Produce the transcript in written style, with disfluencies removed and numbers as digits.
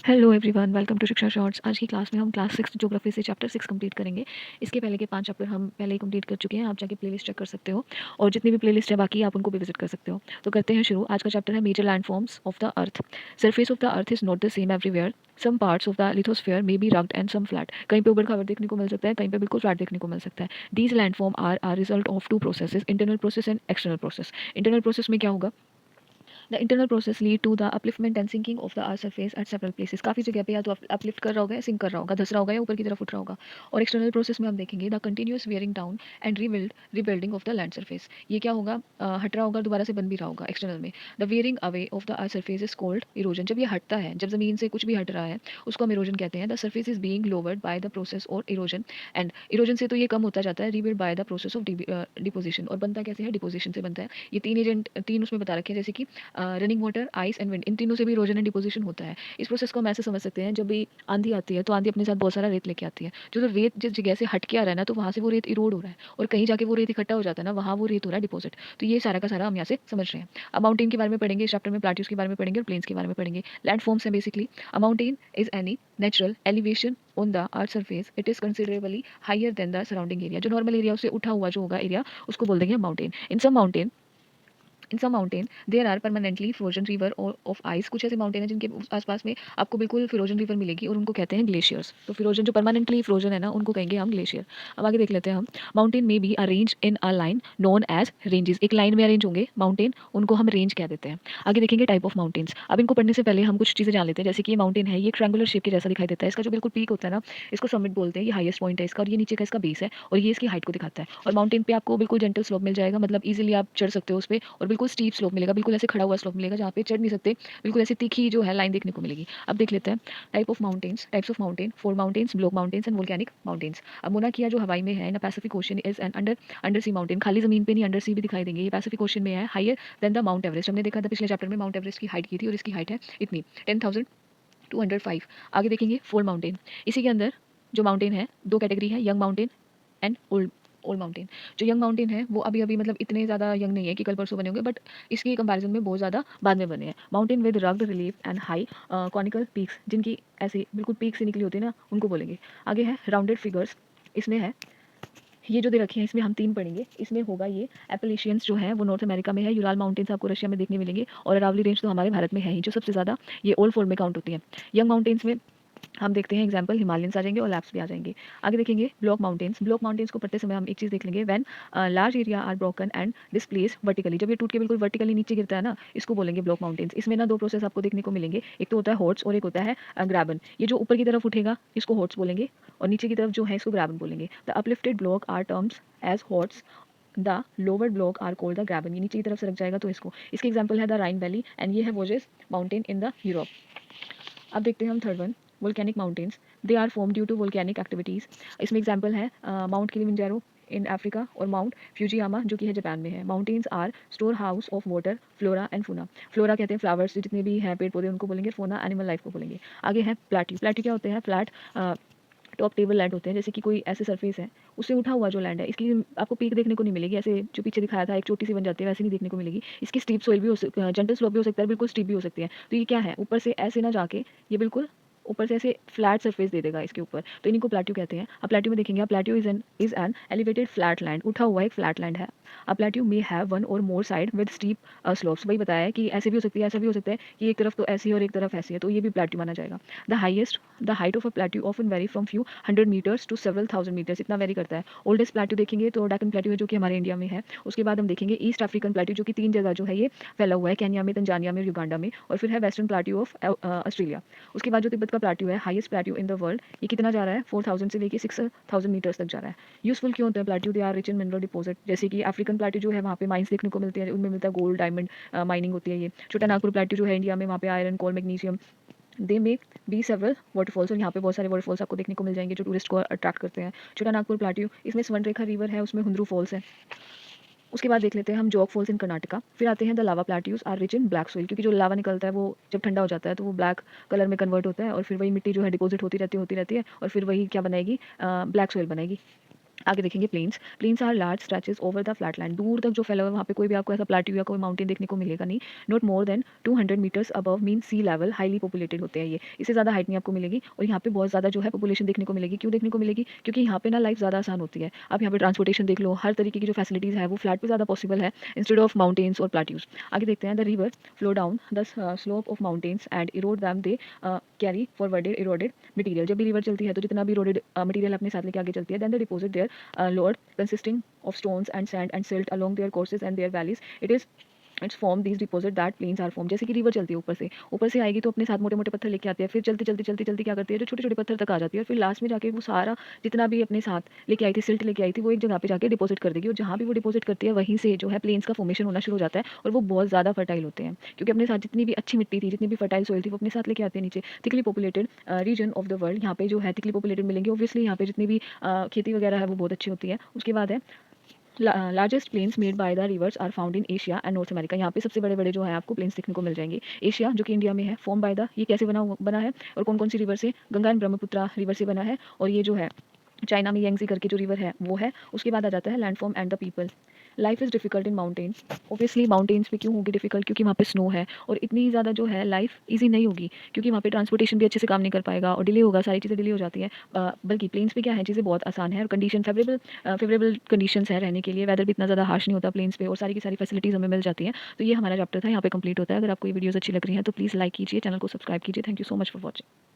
Hello everyone, welcome to शिक्षा shorts. आज की क्लास में हम क्लास 6 ज्योग्राफी से चैप्टर 6 कंप्लीट करेंगे। इसके पहले के 5 चैप्टर हम पहले ही कंप्लीट कर चुके हैं। आप जाके प्लेलिस्ट चेक कर सकते हो और जितनी भी प्लेलिस्ट है बाकी आप उनको भी विजिट कर सकते हो। तो करते हैं शुरू। आज का चैप्टर है major landforms of the earth. Surface of the earth is not the same everywhere. Some parts of the lithosphere may be rugged and some flat. कहीं पे ऊबड़ खाबड़ देखने को मिल सकता है, कहीं पे बिल्कुल फ्लैट देखने को मिल सकता है। These landform are result of two processes, internal process and external process. Internal process में क्या होगा? The internal process lead to the upliftment and sinking of the earth surface at several places. काफ़ी जगह पे या तो अपलिफ्ट कर रहा होगा या सिंक कर रहा होगा, धस रहा होगा या ऊपर की तरफ उठ रहा होगा। और एक्सटर्नल प्रोसेस में हम देखेंगे the continuous wearing down and rebuilding of the land surface. ये क्या होगा? हट रहा होगा, दोबारा से बन भी रहा होगा एक्सटर्नल में। The wearing away of the earth surface is called erosion. जब ये हटता है, जब जमीन से कुछ भी हट रहा है, उसको हम इरोजन कहते हैं। The surface is being lowered by the process और इरोजन एंड इरोजन से तो ये कम होता जाता है, rebuild by the process of deposition. और बनता कैसे है? डिपोजिशन से बनता है। ये तीन एजेंट, तीन उसमें बता रखे हैं, जैसे कि running water, ice and wind. इन तीनों से भी इरोजन एंड डिपोजिशन होता है। इस प्रोसेस को हम ऐसे समझ सकते हैं, जब भी आंधी आती है तो आंधी अपने साथ बहुत सारा रेत लेके आती है। जो तो रेत जिस जगह से हट के आ रहा है ना, तो वहाँ से वो रेत इरोड हो रहा है और कहीं जाके वो रेत इकट्ठा हो जाता है ना, वहाँ वो रेत हो रहा है डिपोजिट। तो ये सारा का सारा हम यहाँ से समझ रहे हैं। अब माउंटेन के बारे में पढ़ेंगे इस चैप्टर में, प्लेट्यूज के बारे में पढ़ेंगे और प्लेन्स के बारे में पढ़ेंगे। लैंड फॉर्म्स है basically. A mountain is any natural elevation on the earth surface. It is considerably higher than the surrounding area. जो नॉर्मल एरिया उससे उठा हुआ जो होगा एरिया, उसको बोल देंगे mountain. In some mountain there are permanently frozen river और ऑफ आइस। कुछ ऐसे माउंटेन है जिनके आसपास में आपको बिल्कुल फ्रोजन रिवर मिलेगी और उनको कहते हैं ग्लेशियर्स। तो फ्रोजन जो परमानेंटली फ्रोजन है ना, उनको कहेंगे हम ग्लेशियर। अब आगे देख लेते हैं हम। माउंटेन में be arrange in a line known as ranges. एक लाइन में अरेंज होंगे माउंटेन, उनको हम रेंज कह देते हैं। आगे देखेंगे टाइप ऑफ माउंटेन्स। अब इनको पढ़ने से पहले हम कुछ चीज़ें जान लेते हैं। जैसे कि ये माउंटेन है, ये ट्रैंगुलर शेप के जैसा दिखाई देता है। इसका जो बिल्कुल पीक होता है ना, इसको समिट बोलते हैं। ये हाईएस्ट पॉइंट है इसका और ये नीचे का इसका बेस है और ये इसकी हाइट को दिखाता है। और माउंटेन पे आपको बिल्कुल जेंटल स्लोप मिल जाएगा, मतलब इजीली आप चढ़ सकते हो उस पे। और बिल्कुल स्टीप स्लोप मिलेगा, बिल्कुल ऐसे खड़ा हुआ स्लोप मिलेगा जहाँ पे चढ़ नहीं सकते, बिल्कुल ऐसी तीखी जो है लाइन देखने को मिलेगी। अब देख लेते हैं type of mountains, types of mountain, fold mountains, block mountains and volcanic mountains. अब मोना किया जो हवाई में है, in Pacific Ocean is an under sea mountain. खाली जमीन पे नहीं, अंडर सी भी दिखाई देंगे। ये पैसिफिक ओशन में है, higher than the Mount Everest. हमने देखा था पिछले चैप्टर में माउंट एवरेस्ट की हाइट की थी और इसकी हाइट है इतनी 10,205। आगे देखेंगे फोर माउंटेन। इसी के अंदर जो माउंटेन है, दो कैटेगरी है, young mountain and old old mountain. जो यंग माउंटेन है वो अभी अभी मतलब इतने ज़्यादा यंग नहीं है कि कल परसों बने होंगे, बट इसके कंपैरिजन में बहुत ज़्यादा बाद में बने हैं। Mountain with rugged relief and high conical peaks, जिनकी ऐसे बिल्कुल पीक से निकली होती है ना, उनको बोलेंगे। आगे है राउंडेड फिगर्स। इसमें है ये जो दे रखे हैं, इसमें हम तीन पढ़ेंगे। इसमें होगा ये एप्पलेशियंस जो है वो नॉर्थ अमेरिका में है, यूराल माउंटेन्स आपको रशिया में देखने मिलेंगे और अरावली रेंज तो हमारे भारत में है ही, जो सबसे ज़्यादा ये ओल्ड फोल्ड में काउंट होती है। यंग माउंटेन्स में हम देखते हैं एग्जाम्पल हिमालयंस आ जाएंगे और लैप्स भी आ जाएंगे। आगे देखेंगे ब्लॉक माउंटेन्स। ब्लॉक माउंटेन्स को पढ़ते समय हम एक चीज़ देख लेंगे, when large area are broken and displace vertically. जब ये टूट के बिल्कुल वर्टिकली नीचे गिरता है ना, इसको बोलेंगे ब्लॉक माउंटेन्स। इसमें ना दो प्रोसेस आपको देखने को मिलेंगे, एक तो होता है हॉट्स और एक होता है ग्रैबन। ये जो ऊपर की तरफ उठेगा इसको हॉट्स बोलेंगे और नीचे की तरफ जो है इसको ग्रैबन बोलेंगे। The uplifted block are terms as horsts, the lower block are called the graben. ये नीचे की तरफ सरक जाएगा तो इसको, इसके एग्जाम्पल है द राइन वैली एंड ये है Vosges mountain in the Europe. अब देखते हैं हम third one, volcanic mountains. They are form due to volcanic activities. इसमें एग्जाम्पल है माउंट किलिमंजारो इन अफ्रीका और माउंट फ्यूजियामा जो कि है जापान में है। Mountains are store house of water, flora and fauna. Flora कहते हैं फ्लावर्स, जितने भी हैं पेड़ पौधे उनको बोलेंगे। फोना एनिमल लाइफ को बोलेंगे। आगे है प्लेट्यू। प्लेट्यू क्या होते हैं? फ्लैट टॉप टेबल लैंड होते हैं, जैसे कि कोई ऐसे सरफेस है उससे उठा हुआ जो लैंड है, इसकी आपको पीक देखने को नहीं मिलेगी। ऐसे जो पीछे दिखाया था एक चोटी सी बन जाती है, वैसे नहीं देखने को मिलेगी। इसकी स्टीप सोइल भी हो सकती है, जेंटल स्लोप भी हो सकता है, बिल्कुल स्टीप भी हो सकती है। तो ये क्या है? ऊपर से ऐसे ना जाके ये बिल्कुल ऊपर से ऐसे फ्लैट सरफेस दे देगा इसके ऊपर, तो इन्हीं को प्लेट्यू कहते हैं। अब प्लेट्यू में देखेंगे, plateau is an elevated flat land. उठा हुआ एक फ्लैट लैंड है। अब प्लेट्यू मे हैव वन और more side with steep slopes. वही बताया है कि ऐसे भी हो सकती है, ऐसा भी हो सकता है कि एक तरफ तो ऐसी है और एक तरफ ऐसी है, तो ये भी प्लेट्यू माना जाएगा। The height of a plateau often vary from few 100 meters to several thousand meters, इतना वेरी करता है। ओल्डेस्ट प्लेट्यू देखेंगे तो डेक्कन प्लेट्यू है जो कि हमारे इंडिया में है। उसके बाद हम देखेंगे ईस्ट अफ्रीकन प्लेट्यू जो कि तीन जगह जो है ये फैला हुआ है, केन्या में, तंजानिया में और युगांडा में। और फिर है वेस्टर्न प्लेट्यू ऑफ ऑस्ट्रेलिया। उसके बाद जो तिब्बत का प्लेट्यू है, highest plateau in the world, ये कितना जा रहा है? 4000 से लेके 6000 मीटर्स तक जा रहा है। यूजफुल क्यों होते हैं plateau? They are rich in mineral deposit. जैसे कि अफ्रीकन प्लेट्यू जो है वहाँ पे माइंस देखने को मिलते हैं, उनमें मिलता है गोल्ड, डायमंड माइनिंग होती है। ये छोटा नागपुर प्लेट्यू जो है इंडिया में, वहाँ पे iron, coal, magnesium. They may be several waterfalls, और यहाँ पे बहुत सारे वाटरफॉल्स आपको देखने को मिल जाएंगे जो टूरिस्ट को अट्रैक्ट करते हैं। छोटा नागपुर प्लेट्यू, इसमें स्वर्णरेखा रिवर है, उसमें हुंद्रू फॉल्स है। उसके बाद देख लेते हैं हम जॉग फॉल्स इन कर्नाटका। फिर आते हैं the lava plateaus are rich in black soil, क्योंकि जो लावा निकलता है वो जब ठंडा हो जाता है तो वो ब्लैक कलर में कन्वर्ट होता है और फिर वही मिट्टी जो है डिपॉजिट होती रहती है और फिर वही क्या बनाएगी? ब्लैक सोइल बनाएगी। आगे देखेंगे plains. Plains are large stretches over the flat land, दूर तक जो फैला हुआ है वहाँ पे कोई भी आपको ऐसा प्लेट्यू या कोई माउंटेन देखने को मिलेगा नहीं। Not more than 200 metres above mean sea level, highly populated होते हैं ये, इससे ज़्यादा हाइट नहीं आपको मिलेगी। और यहाँ पे बहुत ज़्यादा जो है पॉपुलेशन देखने को मिलेगी। क्यों देखने को मिलेगी? क्योंकि यहाँ पे ना लाइफ ज़्यादा आसान होती है। आप यहाँ पे ट्रांसपोर्टेशन देख लो, हर तरीके की जो फैसिलिटीज़ है वो फ्लैट पे ज़्यादा पॉसिबल है इंस्टेड ऑफ माउंटेन्स और प्लेट्यूज। आगे देखते हैं, the river flow down the slope of mountains and Erode them, they carry forwarded eroded material. जब भी रिवर चलती है तो जितना भी इरोडेड मटीरियल अपने साथ लेके आगे चलती है, then the deposit their load consisting of stones and sand and silt along their courses and their valleys. It's form these deposit that plains are form। जैसे कि रिवर चलती है ऊपर से आएगी तो अपने साथ मोटे मोटे पत्थर लेके आती है, फिर चलती क्या करती है, जो छोटे छोटे पत्थर तक आ जाती है, और फिर लास्ट में जाके वो सारा जितना भी अपने साथ लेके आई थी, सिल्ट लेके आई थी, वो एक जगह पे जाके डिपॉजिट कर देगी। और जहाँ भी वो डिपॉजिट करती है वहीं से जो है प्लेन्स का फॉर्मेशन होना शुरू हो जाता है, और वो बहुत ज़्यादा फर्टाइल होते हैं, क्योंकि अपने साथ जितनी भी अच्छी मिट्टी थी, जितनी भी फर्टाइल सॉइल थी, वो अपने साथ लेके आते हैं नीचे। Thickly populated region of the world, यहाँ पे जो है थिकली पॉपुलेटेड मिलेंगे ऑब्वियसली। यहाँ पे जितनी भी खेती वगैरह है वो बहुत अच्छी होती है। उसके बाद है largest plains made by the rivers are found in Asia and North America. यहाँ पे सबसे बड़े बड़े जो है आपको प्लेन्स देखने को मिल जाएंगे। एशिया जो कि इंडिया में है, फॉर्म बाय द, ये कैसे बना है और कौन कौन सी रिवर से? गंगा एंड ब्रह्मपुत्रा रिवर से बना है। और ये जो है चाइना में यांगजी करके जो रिवर है वो है। उसके बाद आ जाता है landform and the people. Life is difficult in mountains. Obviously mountains पे क्यों होगी डिफिकल्ट? क्योंकि वहाँ पे स्नो है, और इतनी ज़्यादा जो है लाइफ इजी नहीं होगी, क्योंकि वहाँ पे ट्रांसपोर्टेशन भी अच्छे से काम नहीं कर पाएगा और डिले होगा, सारी चीज़ें डिले हो जाती हैं। बल्कि प्लेन्स पे क्या है, चीज़ें बहुत आसान है और कंडीशन फेवरेबल कंडीशंस है रहने के लिए। वेदर भी इतना ज़्यादा हार्श नहीं होता प्लेन्स पे, और सारी की सारी फैसिलिटीज़ हमें मिल जाती हैं। तो ये हमारा चैप्टर था, यहाँ पे कंप्लीट होता है। अगर आपको ये वीडियोज़ अच्छी लग रही हैं तो प्लीज़ लाइक कीजिए, चैनल को सब्सक्राइब कीजिए। Thank you so much for watching.